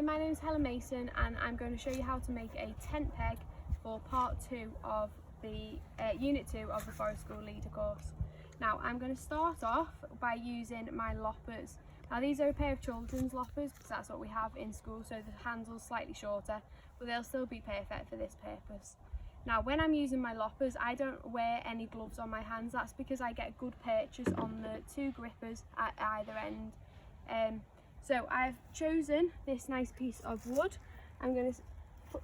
my name is Helen Mason and I'm going to show you how to make a tent peg for part 2 of the unit 2 of the Forest School Leader course. Now I'm going to start off by using my loppers. Now these are a pair of children's loppers because that's what we have in school, so the handle's slightly shorter, but they'll still be perfect for this purpose. Now when I'm using my loppers, I don't wear any gloves on my hands. That's because I get good purchase on the 2 grippers at either end. So I've chosen this nice piece of wood. I'm going to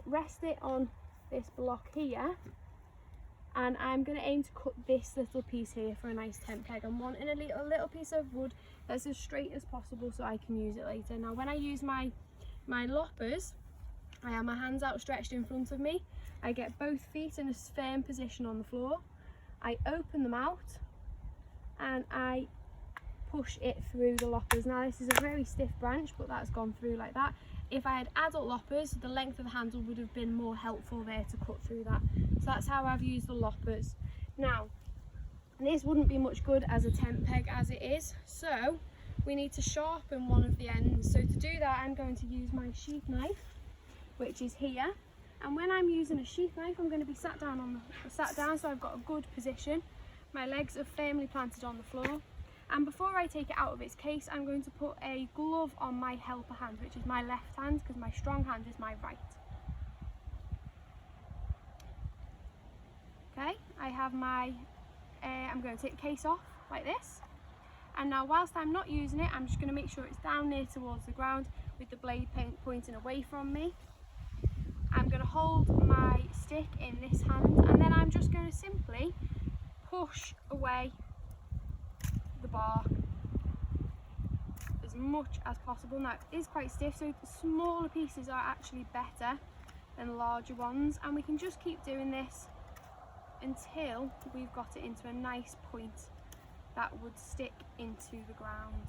rest it on this block here, and I'm going to aim to cut this little piece here for a nice tent peg. I'm wanting a little piece of wood that's as straight as possible so I can use it later. Now when I use my loppers, I have my hands outstretched in front of me. I get both feet in a firm position on the floor. I open them out and I push it through the loppers. Now this is a very stiff branch, but that's gone through like that. If I had adult loppers, the length of the handle would have been more helpful there to cut through that. So that's how I've used the loppers. Now this wouldn't be much good as a tent peg as it is, so we need to sharpen one of the ends. So to do that, I'm going to use my sheath knife, which is here. And when I'm using a sheath knife, I'm going to be sat down so I've got a good position. My legs are firmly planted on the floor. And before I take it out of its case, I'm going to put a glove on my helper hand, which is my left hand, because my strong hand is my right. Okay, I have my, I'm going to take the case off like this. And now whilst I'm not using it, I'm just going to make sure it's down near towards the ground with the blade pointing away from me. I'm going to hold my stick in this hand, and then I'm just going to simply push away the bark as much as possible. Now it is quite stiff, so the smaller pieces are actually better than larger ones, and we can just keep doing this until we've got it into a nice point that would stick into the ground.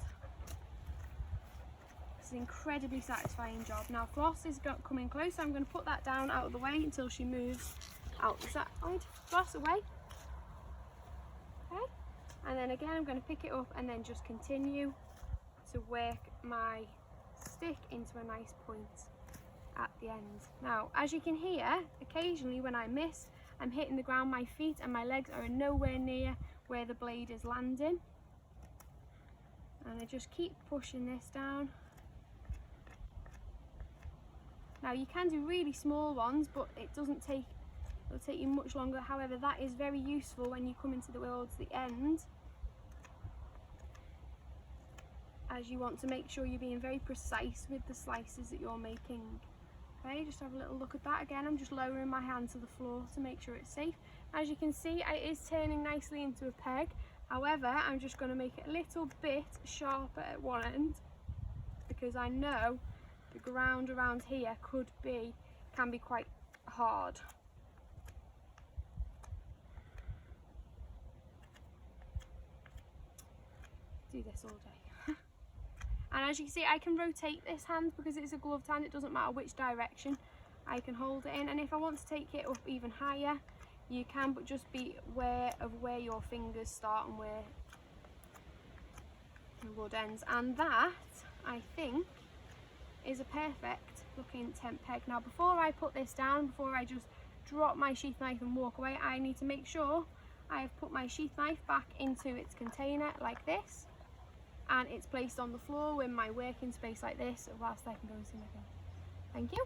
It's an incredibly satisfying job. Now Floss is coming close, so I'm going to put that down out of the way until she moves out the side. Floss away. Okay. And then again I'm going to pick it up and then just continue to work my stick into a nice point at the end. Now as you can hear, occasionally when I miss, I'm hitting the ground. My feet and my legs are nowhere near where the blade is landing, and I just keep pushing this down. Now you can do really small ones, but it'll take you much longer. However, that is very useful when you come into towards the end, as you want to make sure you're being very precise with the slices that you're making. Okay, just have a little look at that. Again, I'm just lowering my hand to the floor to make sure it's safe. As you can see, it is turning nicely into a peg. However, I'm just going to make it a little bit sharper at one end, because I know the ground around here can be quite hard. Do this all day. And as you can see, I can rotate this hand because it's a gloved hand. It doesn't matter which direction I can hold it in, and if I want to take it up even higher you can, but just be aware of where your fingers start and where the wood ends. And that, I think, is a perfect looking tent peg. Now before I put this down, before I just drop my sheath knife and walk away, I need to make sure I have put my sheath knife back into its container like this, and it's placed on the floor in my working space like this, whilst I can go and see my thing. Thank you.